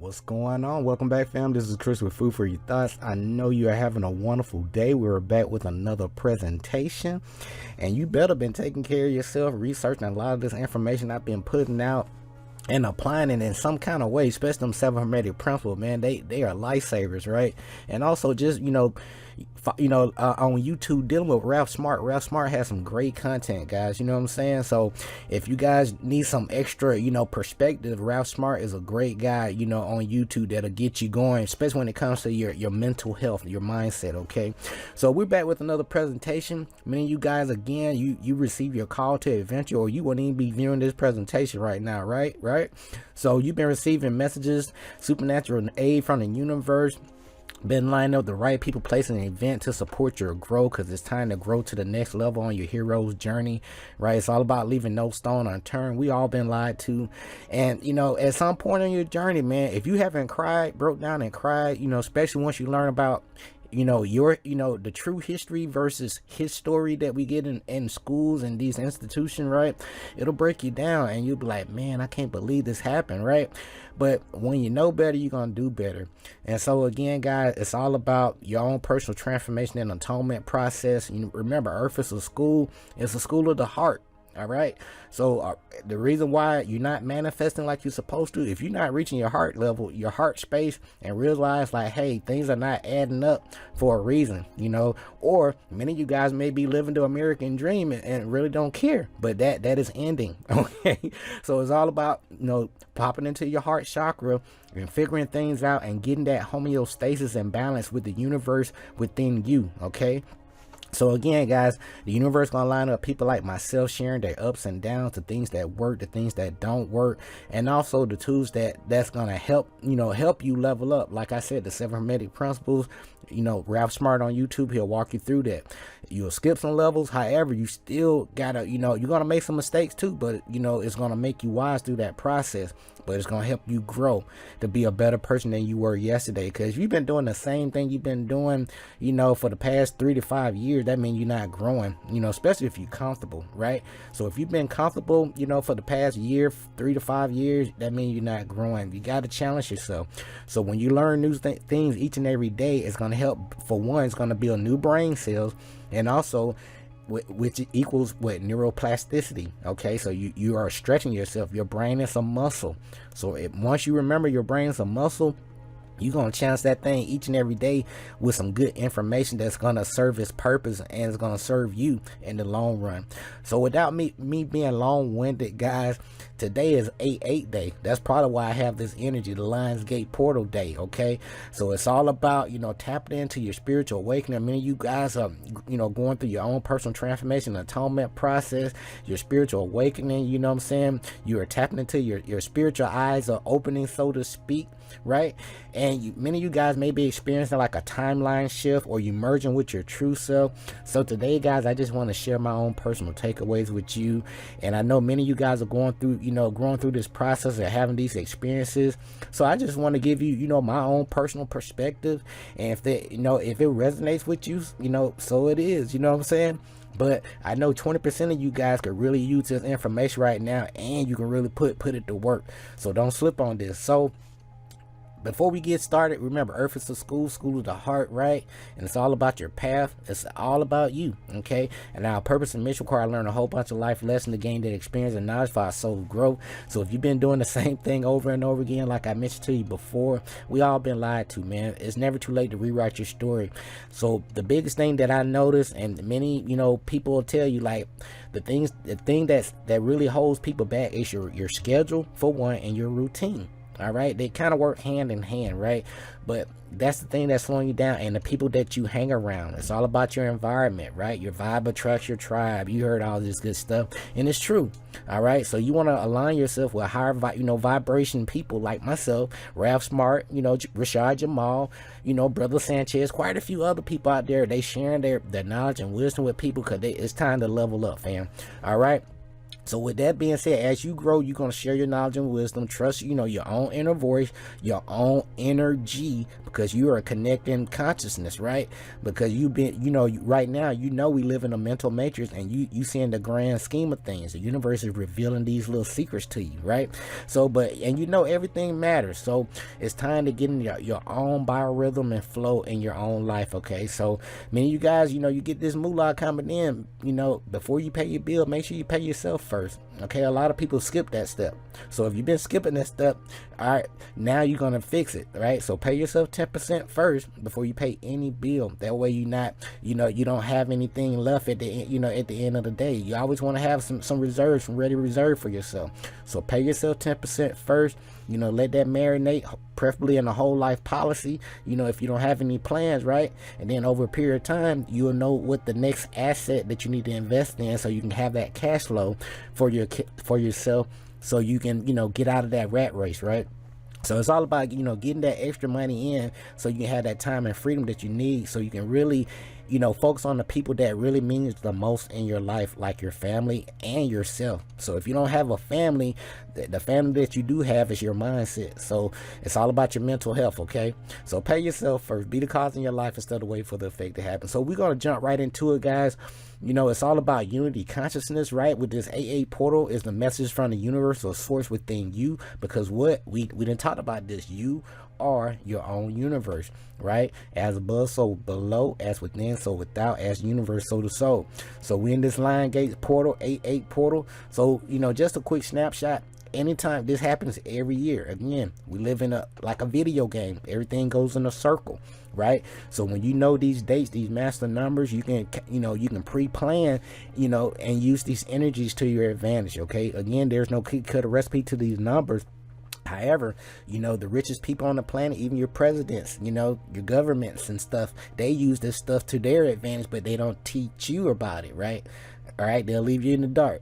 What's going on? Welcome back, fam. This is Chris with Food for Your Thoughts. I know you are having a wonderful day. We're back with another presentation, and you better been taking care of yourself, researching a lot of this information I've been putting out and applying it in some kind of way, especially them 7 hermetic principles, man. They are lifesavers, right? And also just on YouTube, dealing with Ralph Smart has some great content, guys. You know what I'm saying? So if you guys need some extra perspective, Ralph Smart is a great guy on YouTube that'll get you going, especially when it comes to your mental health, your mindset. Okay, so we're back with another presentation. Many of you guys, again, you receive your call to adventure, or you wouldn't even be viewing this presentation right now, right? So you've been receiving messages, supernatural aid from the universe, been lining up the right people, placing an event to support your growth, because it's time to grow to the next level on your hero's journey, right? It's all about leaving no stone unturned. We all been lied to, and at some point in your journey, man, if you haven't cried, broke down and cried, especially once you learn about the true history versus his story that we get in schools and these institutions, right? It'll break you down, and you'll be like, man, I can't believe this happened, right? But when you know better, you're gonna do better. And so again, guys, it's all about your own personal transformation and atonement process. Remember, Earth is a school. It's a school of the heart. All right, so the reason why you're not manifesting like you're supposed to, if you're not reaching your heart level, your heart space, and realize like, hey, things are not adding up for a reason, or many of you guys may be living the American dream and really don't care, but that is ending. Okay, so it's all about popping into your heart chakra and figuring things out and getting that homeostasis and balance with the universe within you. Okay. So again, guys, the universe gonna line up people like myself, sharing their ups and downs, the things that work, the things that don't work, and also the tools that's gonna help you level up. Like I said, the 7 hermetic principles. Ralph Smart on YouTube, he'll walk you through that. You'll skip some levels, however, you still gotta, you're gonna make some mistakes too, but it's gonna make you wise through that process. But it's gonna help you grow to be a better person than you were yesterday. Because you've been doing the same thing you've been doing, for the past 3 to 5 years. That means you're not growing, especially if you're comfortable, right? So if you've been comfortable, for the past year, 3 to 5 years, that means you're not growing. You got to challenge yourself. So when you learn new things each and every day, it's gonna help. For one, it's gonna build new brain cells, and also which equals neuroplasticity. Okay, so you are stretching yourself. Your brain is a muscle, so once you remember your brain is a muscle, you're going to challenge that thing each and every day with some good information that's going to serve its purpose and it's going to serve you in the long run. So without me being long-winded, guys, today is 8/8 day. That's probably why I have this energy, the Lions Gate portal day. Okay, so it's all about tapping into your spiritual awakening. Many of you guys are going through your own personal transformation, atonement process, your spiritual awakening. You know what I'm saying? You are tapping into your spiritual eyes are opening, so to speak, right? And many of you guys may be experiencing like a timeline shift, or you merging with your true self. So today, guys, I just want to share my own personal takeaways with you. And I know many of you guys are going through, growing through this process of having these experiences. So I just want to give you, my own personal perspective. And if that, if it resonates with you, so it is, you know what I'm saying? But I know 20% of you guys could really use this information right now, and you can really put it to work. So don't slip on this. So before we get started, remember, Earth is a school of the heart, right? And it's all about your path. It's all about you, okay? And our purpose and mission require I learn a whole bunch of life lessons to gain that experience and knowledge for our soul growth. So if you've been doing the same thing over and over again, like I mentioned to you before, we all been lied to, man. It's never too late to rewrite your story. So the biggest thing that I noticed, and many, people will tell you, like, the thing that really holds people back is your schedule, for one, and your routine. All right, they kind of work hand in hand, right? But that's the thing that's slowing you down, and the people that you hang around. It's all about your environment, right? Your vibe attracts your tribe. You heard all this good stuff, and it's true. All right, so you want to align yourself with higher vibration people like myself, Ralph Smart, Rashad Jamal, Brother Sanchez, quite a few other people out there. They sharing their knowledge and wisdom with people, because it's time to level up, fam. All right. So with that being said, as you grow, you're going to share your knowledge and wisdom, trust, your own inner voice, your own energy, because you are connecting consciousness, right? Because you've been, right now, we live in a mental matrix, and you seeing the grand scheme of things. The universe is revealing these little secrets to you, right? So, and everything matters. So it's time to get in your own biorhythm and flow in your own life, okay? So many of you guys, you get this moolah coming in, before you pay your bill, make sure you pay yourself first. Okay, a lot of people skip that step. So if you've been skipping that step, all right, now you're gonna fix it, right? So pay yourself 10% first before you pay any bill. That way you don't have anything left at the end, at the end of the day. You always want to have some reserves, some ready reserve for yourself. So pay yourself 10% first. Let that marinate, preferably in a whole life policy, if you don't have any plans, right? And then over a period of time, you'll know what the next asset that you need to invest in, so you can have that cash flow for yourself, so you can, get out of that rat race, right? So it's all about, getting that extra money in, so you can have that time and freedom that you need, so you can really, focus on the people that really means the most in your life, like your family and yourself. So if you don't have a family, the family that you do have is your mindset. So it's all about your mental health, okay? So pay yourself first. Be the cause in your life instead of wait for the effect to happen. So we're going to jump right into it, guys. It's all about unity consciousness, right? With this AA portal is the message from the universal source within you, because what we didn't talk about this. You are your own universe, right? As above, so below, as within, so without, as universe, so the soul. So we in this Lion Gate portal, 8-8 portal. So, just a quick snapshot. Anytime this happens every year, again, we live in like a video game. Everything goes in a circle, right? So when these dates, these master numbers, you can pre-plan, and use these energies to your advantage, okay? Again, there's no cookie cutter recipe to these numbers. However, the richest people on the planet, even your presidents, your governments and stuff, they use this stuff to their advantage, but they don't teach you about it, right? All right, they'll leave you in the dark.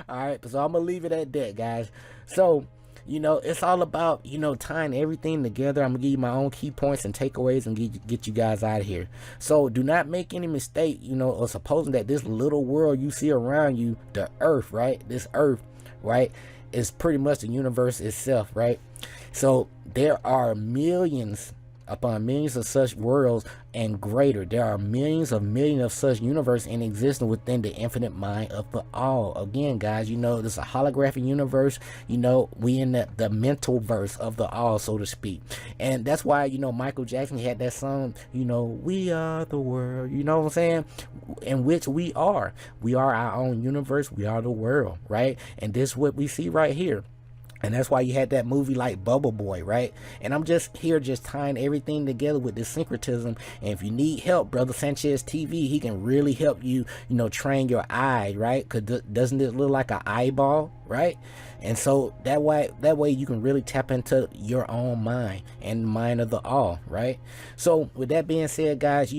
All right, so I'm gonna leave it at that, guys. So it's all about tying everything together. I'm gonna give you my own key points and takeaways and get you guys out of here. So do not make any mistake, or supposing that this little world you see around you, the earth, right? This earth, right, is pretty much the universe itself, right? So there are millions upon millions of such worlds and greater. There are millions of such universe in existence within the infinite mind of the all. Again, guys, this is a holographic universe. We in the mental verse of the all, so to speak. And that's why, Michael Jackson had that song, we are the world, you know what I'm saying? In which we are our own universe. We are the world, right? And this is what we see right here. And that's why you had that movie like Bubble Boy, right? And I'm just here tying everything together with this syncretism. And if you need help, Brother Sanchez TV, he can really help you, train your eye, right? Because doesn't it look like an eyeball, right? And so that way you can really tap into your own mind and the mind of the all, right? So with that being said, guys,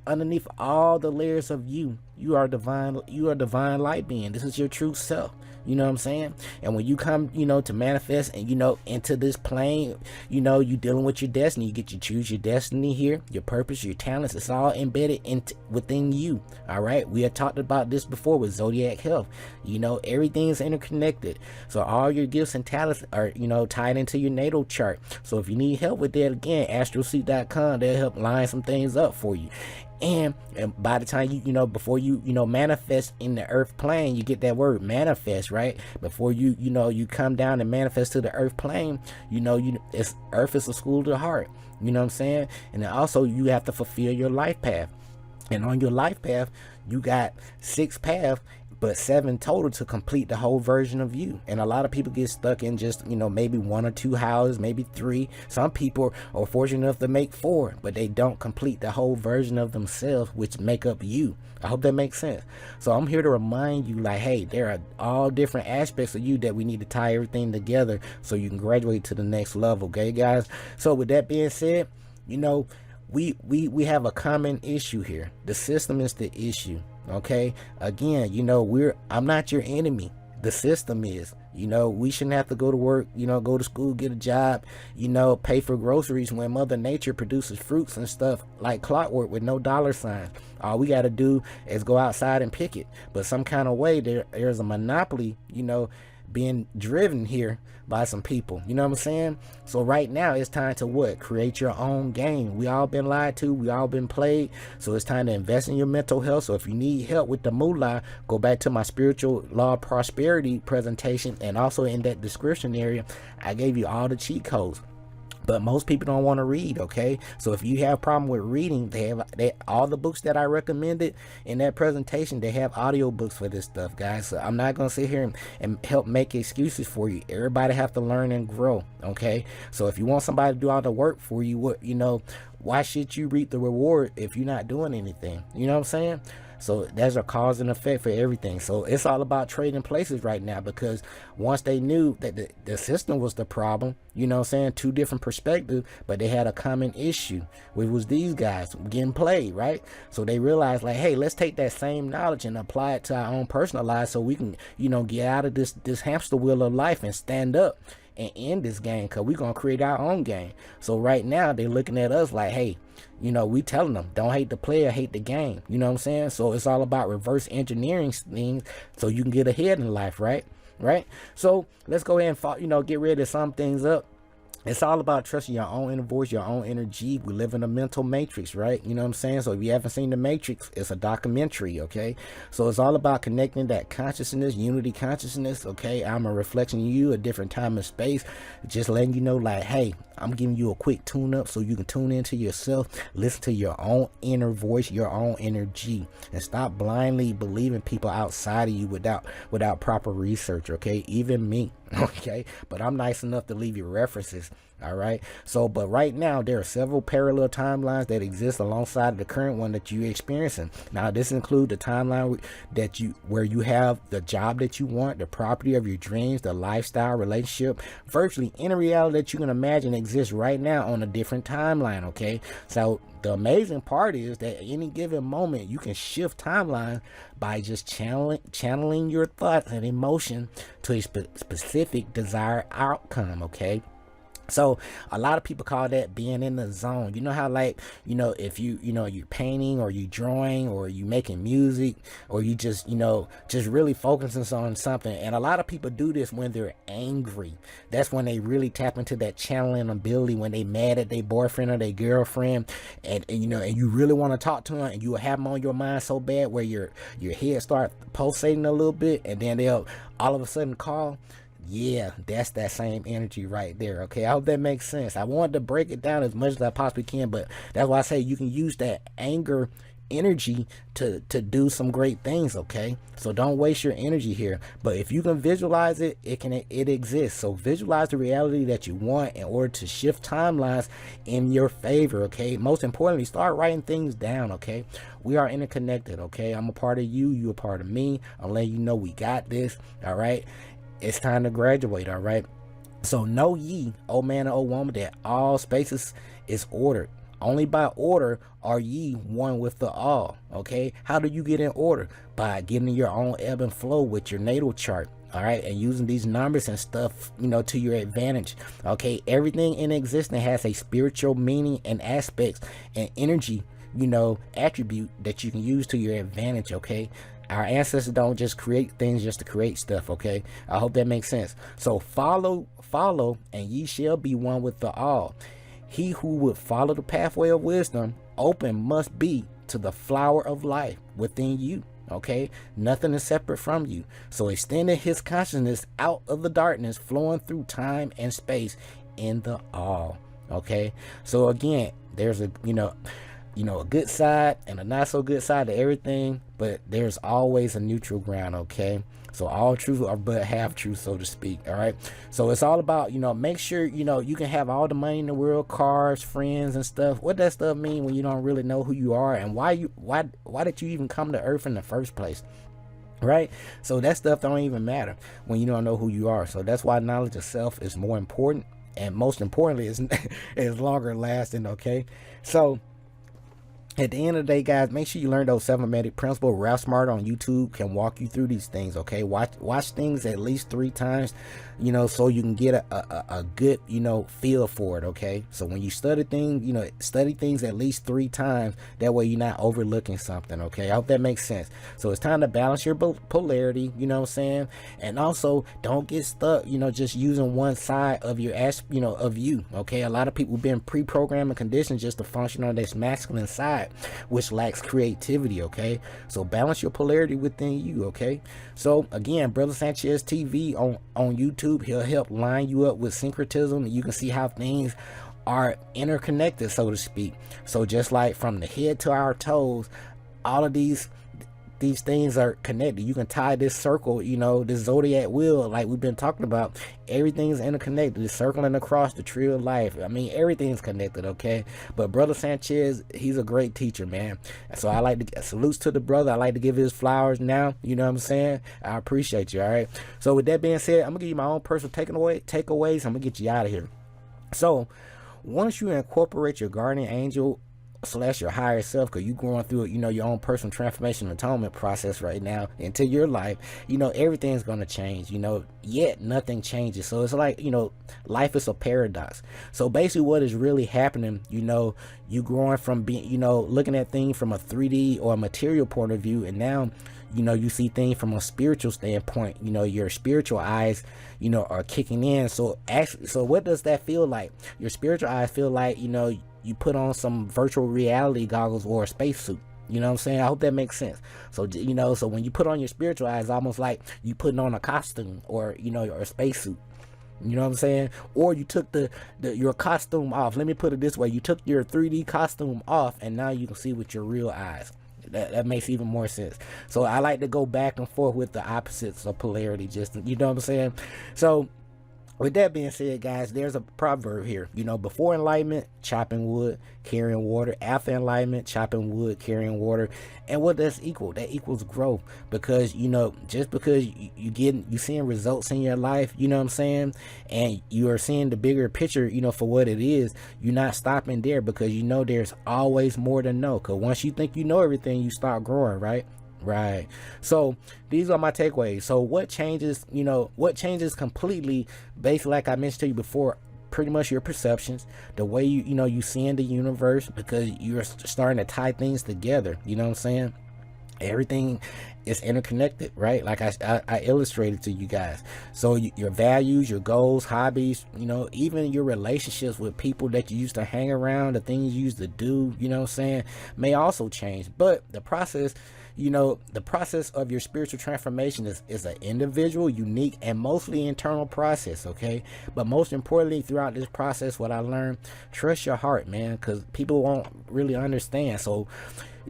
underneath all the layers of you are divine light being. This is your true self. You know what I'm saying? And when you come, to manifest and, into this plane, you dealing with your destiny. You get to choose your destiny here, your purpose, your talents. It's all embedded within you. All right. We had talked about this before with Zodiac Health. Everything is interconnected. So all your gifts and talents are, tied into your natal chart. So if you need help with that, again, astroseek.com, they'll help line some things up for you. And by the time before you manifest in the earth plane, you get that word manifest, right? Before you come down and manifest to the earth plane, it's earth is a school of the heart. You know what I'm saying? And then also you have to fulfill your life path. And on your life path, you got 6 paths, but 7 total to complete the whole version of you. And a lot of people get stuck in just, maybe 1 or 2 houses, maybe 3. Some people are fortunate enough to make 4, but they don't complete the whole version of themselves, which make up you. I hope that makes sense. So I'm here to remind you, like, hey, there are all different aspects of you that we need to tie everything together so you can graduate to the next level. Okay, guys? So with that being said, we have a common issue here. The system is the issue. Okay, again, I'm not your enemy. the system is. You know, we shouldn't have to go to work, you know, go to school, get a job, you know, pay for groceries when Mother Nature produces fruits and stuff like clockwork with no dollar signs. All we got to do is go outside and pick it. But some kind of way there's a monopoly, you know, being driven here by some people. You know what I'm saying? So right now it's time to what? Create your own game. We all been lied to. We all been played. So it's time to invest in your mental health. So if you need help with the moolah, go back to my spiritual law of prosperity presentation, and also in that description area I gave you all the cheat codes. But most people don't want to read, okay? So if you have a problem with reading, they all the books that I recommended in that presentation, they have audio books for this stuff, guys. So I'm not going to sit here and help make excuses for you. Everybody have to learn and grow, okay? So if you want somebody to do all the work for you, what, you know, why should you reap the reward if you're not doing anything? You know what I'm saying? So there's a cause and effect for everything. So it's all about trading places right now, because once they knew that the system was the problem, you know what I'm saying, two different perspectives, but they had a common issue, which was these guys getting played, right? So they realized, like, hey, let's take that same knowledge and apply it to our own personal lives, so we can, you know, get out of this hamster wheel of life and stand up and end this game, because we're going to create our own game. So right now they're looking at us like, hey, you know, we telling them, don't hate the player, hate the game. You know what I'm saying? So it's all about reverse engineering things so you can get ahead in life, right? So let's go ahead and, you know, get ready to sum things up. It's all about trusting your own inner voice, your own inner G. We live in a mental matrix, right? You know what I'm saying? So if you haven't seen The Matrix, it's a documentary, okay? So it's all about connecting that consciousness, unity consciousness, okay? I'm a reflection of you, a different time and space. Just letting you know, like, hey, I'm giving you a quick tune-up so you can tune into yourself, listen to your own inner voice, your own inner G, and stop blindly believing people outside of you without proper research, okay? Even me. Okay, but I'm nice enough to leave you references. All right, so but right now there are several parallel timelines that exist alongside the current one that you're experiencing. Now this includes the timeline where you have the job that you want, the property of your dreams, the lifestyle, relationship, virtually any reality that you can imagine exists right now on a different timeline. Okay, so the amazing part is that at any given moment you can shift timeline by just channeling your thoughts and emotion to a specific desired outcome. Okay, so a lot of people call that being in the zone. You know how, like, you know, if you're painting or you drawing or you making music or you just, you know, just really focusing on something. And a lot of people do this when they're angry. That's when they really tap into that channeling ability, when they mad at their boyfriend or their girlfriend, and you know, and you really want to talk to them, and you have them on your mind so bad where your head start pulsating a little bit, and then they'll all of a sudden call. Yeah, that's that same energy right there. Okay, I hope that makes sense. I wanted to break it down as much as I possibly can, but that's why I say you can use that anger energy to do some great things. Okay, so don't waste your energy here. But if you can visualize it, it exists. So visualize the reality that you want in order to shift timelines in your favor. Okay, most importantly, start writing things down. Okay, we are interconnected. Okay, I'm a part of you, you a part of me. I'll let you know we got this. All right, it's time to graduate. All right, so know ye, old man and old woman, that all spaces is ordered. Only by order are ye one with the all. Okay, how do you get in order? By getting your own ebb and flow with your natal chart. All right, and using these numbers and stuff, you know, to your advantage. Okay, everything in existence has a spiritual meaning and aspects and energy, you know, attribute that you can use to your advantage. Okay, our ancestors don't just create things just to create stuff. Okay, I hope that makes sense. So follow, and ye shall be one with the all. He who would follow the pathway of wisdom, open must be to the flower of life within you. Okay, nothing is separate from you. So extending his consciousness out of the darkness, flowing through time and space in the all. Okay, so again, there's a a good side and a not so good side to everything, but there's always a neutral ground. Okay, so all truth are but half truth, so to speak. All right, so it's all about, make sure you can have all the money in the world, cars, friends and stuff. What that stuff mean when you don't really know who you are and why did you even come to earth in the first place? Right? So that stuff don't even matter when you don't know who you are. So that's why knowledge of self is more important, and most importantly is longer lasting. Okay, so At the end of the day, guys, make sure you learn those 7 magic principles. Rap Smart on YouTube can walk you through these things, okay? Watch things at least 3 times, so you can get a good, feel for it, okay? So when you study things, study things at least 3 times. That way you're not overlooking something, okay? I hope that makes sense. So it's time to balance your polarity, you know what I'm saying? And also, don't get stuck, just using one side of your of you, okay? A lot of people have been pre-programmed and conditioned just to function on this masculine side, which lacks creativity, okay? So balance your polarity within you, okay? So again, Brother Sanchez TV on YouTube, he'll help line you up with syncretism, and you can see how things are interconnected, so to speak. So just like from the head to our toes, all of these things are connected. You can tie this circle, this zodiac wheel, like we've been talking about. Everything's interconnected. It's circling across the tree of life. I mean, everything's connected, okay? But Brother Sanchez, he's a great teacher, man. So I like to salutes to the brother. I like to give his flowers now. You know what I'm saying? I appreciate you. All right. So with that being said, I'm gonna give you my own personal takeaways. I'm gonna get you out of here. So once you incorporate your guardian angel / your higher self, because you going through it, your own personal transformation atonement process right now into your life, everything's going to change, yet nothing changes. So it's like, life is a paradox. So basically what is really happening, you growing from being, looking at things from a 3D or a material point of view, and now you see things from a spiritual standpoint. Your spiritual eyes, are kicking in. So actually, so what does that feel like? Your spiritual eyes feel like, you put on some virtual reality goggles or a spacesuit. You know what I'm saying? I hope that makes sense. So, so when you put on your spiritual eyes, almost like you putting on a costume or, or a spacesuit. You know what I'm saying? Or you took your costume off. Let me put it this way. You took your 3D costume off, and now you can see with your real eyes. That makes even more sense. So I like to go back and forth with the opposites of polarity, just, you know what I'm saying? So with that being said, guys, there's a proverb here. Before enlightenment, chopping wood, carrying water. After enlightenment, chopping wood, carrying water. And what does equal? That equals growth. Because, just because you seeing results in your life, you know what I'm saying? And you are seeing the bigger picture, for what it is, you're not stopping there, because there's always more to know. Because once you think you know everything, you start growing, right? Right. So these are my takeaways. So what changes, what changes completely, basically, like I mentioned to you before, pretty much your perceptions, the way you see in the universe, because you're starting to tie things together. You know what I'm saying? Everything is interconnected, right? Like I illustrated to you guys. So your values, your goals, hobbies, even your relationships with people that you used to hang around, the things you used to do, you know what I'm saying, may also change. But the process, the process of your spiritual transformation is an individual, unique, and mostly internal process, okay? But most importantly, throughout this process, what I learned, trust your heart, man, because people won't really understand. So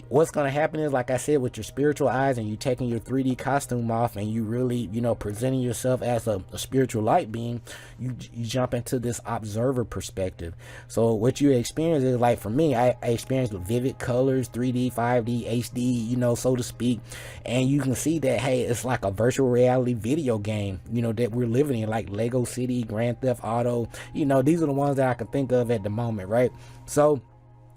what's going to happen is, like I said, with your spiritual eyes and you taking your 3D costume off and you really, presenting yourself as a spiritual light being, you jump into this observer perspective. So what you experience is, like for me, I experienced vivid colors, 3D, 5D, HD, so to speak. And you can see that, hey, it's like a virtual reality video game, that we're living in, like Lego City, Grand Theft Auto. These are the ones that I can think of at the moment, right? So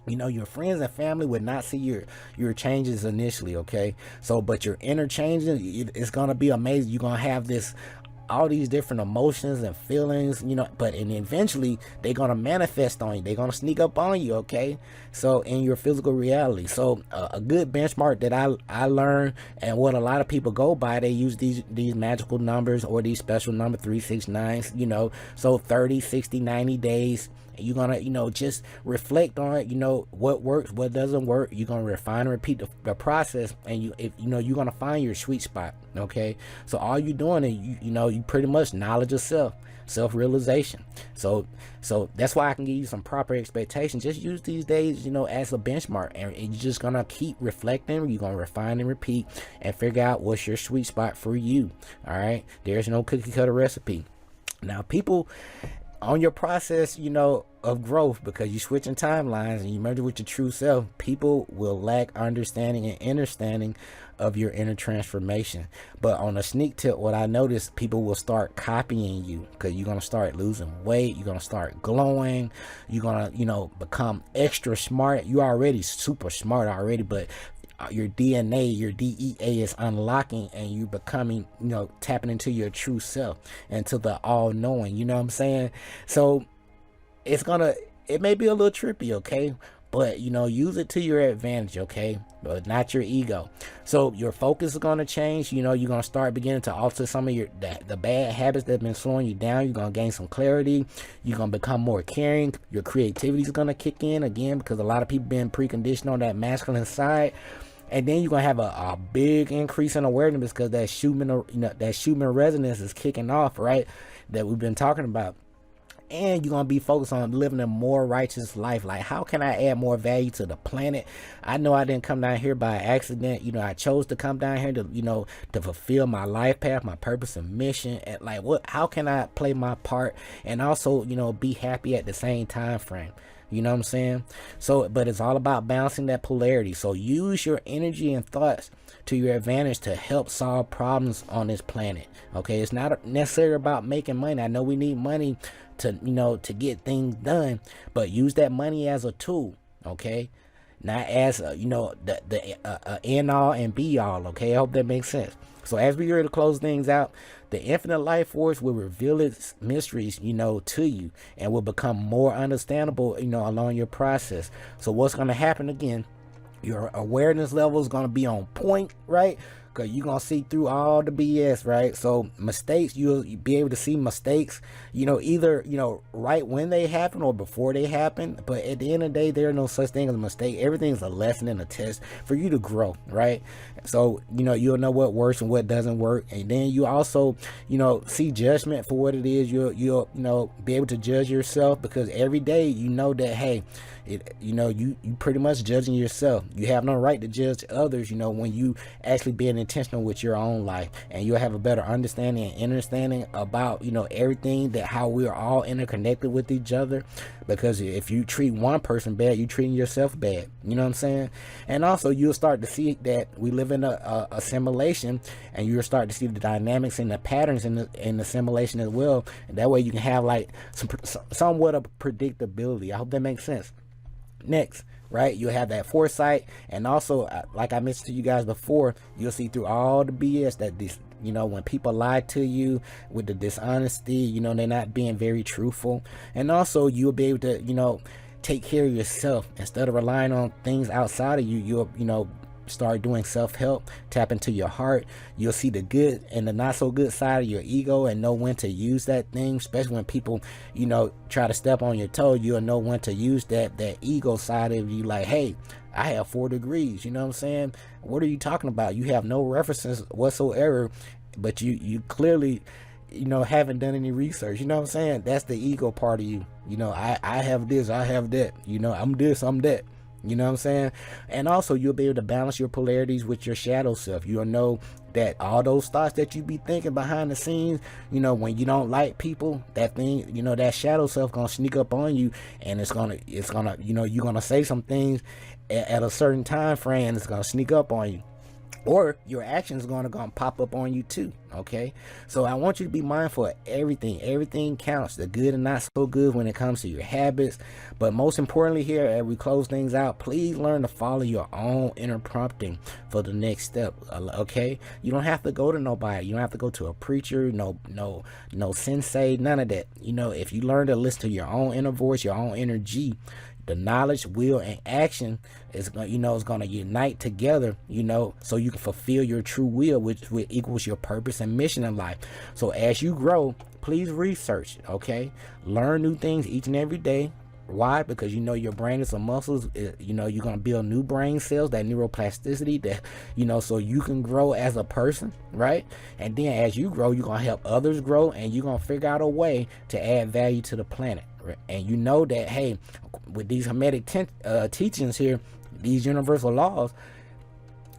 your friends and family would not see your changes initially, okay? So, but your inner changes, it's going to be amazing. You're going to have all these different emotions and feelings, and eventually they're going to manifest on you. They're going to sneak up on you, okay? So in your physical reality. So a good benchmark that I learned, and what a lot of people go by, they use these magical numbers or these special number 369s, so 30, 60, 90 days. You're gonna just reflect on it, what works, what doesn't work. You're gonna refine and repeat the process, and you're gonna find your sweet spot, okay? So all you're doing is you pretty much knowledge of self-realization. So that's why I can give you some proper expectations. Just use these days as a benchmark, and you're just gonna keep reflecting. You're gonna refine and repeat and figure out what's your sweet spot for you. All right, there's no cookie cutter recipe. Now people on your process, of growth, because you're switching timelines and you merge with your true self, people will lack understanding and understanding of your inner transformation. But on a sneak tip, what I noticed, people will start copying you, because you're going to start losing weight. You're going to start glowing. You're going to, become extra smart. You're already super smart already, but your DNA, your DEA is unlocking, and you becoming, tapping into your true self, into the all-knowing, you know what I'm saying? So it may be a little trippy, okay? But, use it to your advantage, okay? But not your ego. So your focus is going to change. You're going to start beginning to alter some of the bad habits that have been slowing you down. You're going to gain some clarity. You're going to become more caring. Your creativity is going to kick in again, because a lot of people been preconditioned on that masculine side. And then you're going to have a big increase in awareness, because that Schumann resonance is kicking off, right? That we've been talking about. And you're going to be focused on living a more righteous life. Like, how can I add more value to the planet? I know I didn't come down here by accident. I chose to come down here to, to fulfill my life path, my purpose and mission. And like, how can I play my part and also, be happy at the same time frame? You know what I'm saying? So, but it's all about balancing that polarity. So use your energy and thoughts to your advantage to help solve problems on this planet. Okay, it's not necessarily about making money. I know we need money to, to get things done, but use that money as a tool. Okay, not as the end all and be all. Okay, I hope that makes sense. So as we ready to close things out, the infinite life force will reveal its mysteries, to you, and will become more understandable, along your process. So what's going to happen again? Your awareness level is going to be on point, right? Because you're going to see through all the BS, right? So mistakes, you'll be able to see mistakes, either, right when they happen or before they happen. But at the end of the day, there are no such thing as a mistake. Everything's a lesson and a test for you to grow, right? So, you'll know what works and what doesn't work. And then you also, see judgment for what it is. You'll be able to judge yourself, because every day you know that, hey, you pretty much judging yourself. You have no right to judge others, when you actually being intentional with your own life, and you'll have a better understanding and understanding about, everything, that how we are all interconnected with each other. Because if you treat one person bad, you're treating yourself bad. You know what I'm saying? And also you'll start to see that we live in a simulation, and you'll start to see the dynamics and the patterns in the simulation as well. And that way you can have like somewhat of predictability. I hope that makes sense. Next, right, you'll have that foresight, and also like I mentioned to you guys before, you'll see through all the BS that this, when people lie to you with the dishonesty, they're not being very truthful. And also you'll be able to take care of yourself instead of relying on things outside of you. You'll start doing self-help, tap into your heart. You'll see the good and the not so good side of your ego and know when to use that thing, especially when people try to step on your toe. You'll know when to use that ego side of you, like, hey, I have 4 degrees, you know what I'm saying? What are you talking about? You have no references whatsoever, but you clearly haven't done any research. You know what I'm saying? That's the ego part of you. I have this, I have that, I'm this, I'm that. You know what I'm saying? And also you'll be able to balance your polarities with your shadow self. You'll know that all those thoughts that you be thinking behind the scenes, when you don't like people, that thing, that shadow self gonna sneak up on you, and it's gonna, you're gonna say some things at a certain time frame, and it's gonna sneak up on you. Or your actions are gonna pop up on you too. Okay, so I want you to be mindful of everything counts, the good and not so good when it comes to your habits. But most importantly here, as we close things out, please learn to follow your own inner prompting for the next step. Okay, you don't have to go to nobody. You don't have to go to a preacher, no sensei, none of that. If you learn to listen to your own inner voice, your own energy, the knowledge, will, and action is going to unite together, so you can fulfill your true will, which equals your purpose and mission in life. So as you grow, please research, okay? Learn new things each and every day. Why? Because your brain is a muscles. You're going to build new brain cells, that neuroplasticity, that so you can grow as a person, right? And then as you grow, you're going to help others grow, and you're going to figure out a way to add value to the planet. And that, hey, with these Hermetic teachings here, these universal laws,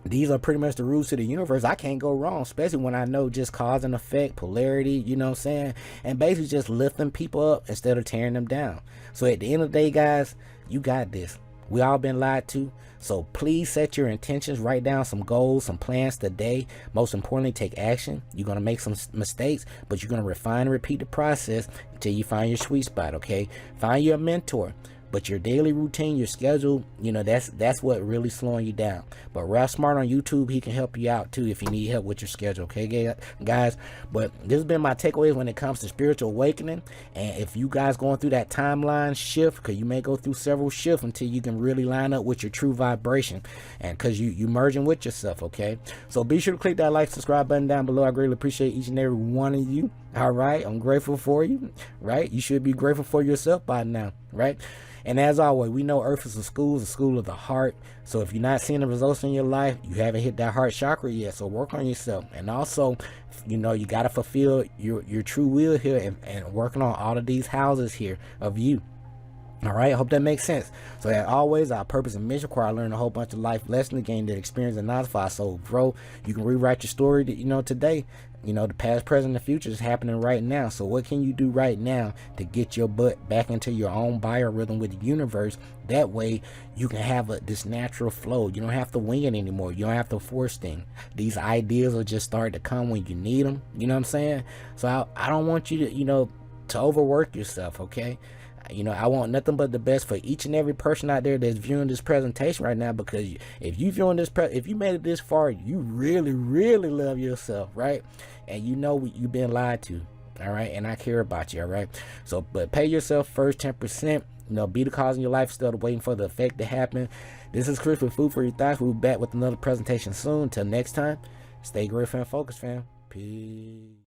these are pretty much the rules to the universe. I can't go wrong, especially when I know just cause and effect, polarity, you know what I'm saying? And basically just lifting people up instead of tearing them down. So at the end of the day, guys, you got this. We all been lied to. So please set your intentions, write down some goals, some plans today. Most importantly, take action. You're going to make some mistakes, but you're going to refine and repeat the process until you find your sweet spot, okay? Find your mentor. But your daily routine, your schedule, you know, that's what really slowing you down. But Rap Smart on YouTube, he can help you out too if you need help with your schedule, okay, guys? But this has been my takeaways when it comes to spiritual awakening. And if you guys going through that timeline shift, because you may go through several shifts until you can really line up with your true vibration, and because you merging with yourself, okay? So be sure to click that like, subscribe button down below. I greatly appreciate each and every one of you. All right, I'm grateful for you, right? You should be grateful for yourself by now, right? And as always, we know Earth is a school of the heart. So if you're not seeing the results in your life, you haven't hit that heart chakra yet. So work on yourself. And also, you know, you got to fulfill your true will here and working on all of these houses here of you. All right, I hope that makes sense. So as always, our purpose and mission require learn a whole bunch of life lessons, gain that experience and knowledge for our soul grow. You can rewrite your story that, you know, today. You know, the past, present, and the future is happening right now. So what can you do right now to get your butt back into your own biorhythm with the universe? That way you can have this natural flow. You don't have to wing it anymore. You don't have to force things. These ideas will just start to come when you need them. You know what I'm saying? So I don't want you to, you know, to overwork yourself, okay? You know, I want nothing but the best for each and every person out there that's viewing this presentation right now, because if you viewing this, if you made it this far, you really, really love yourself, right? And you know you've been lied to, all right? And I care about you, all right? So, but pay yourself first 10%. You know, be the cause in your life instead of waiting for the effect to happen. This is Chris with Food for Your Thoughts. We'll be back with another presentation soon. Until next time, stay grateful and focused, fam. Peace.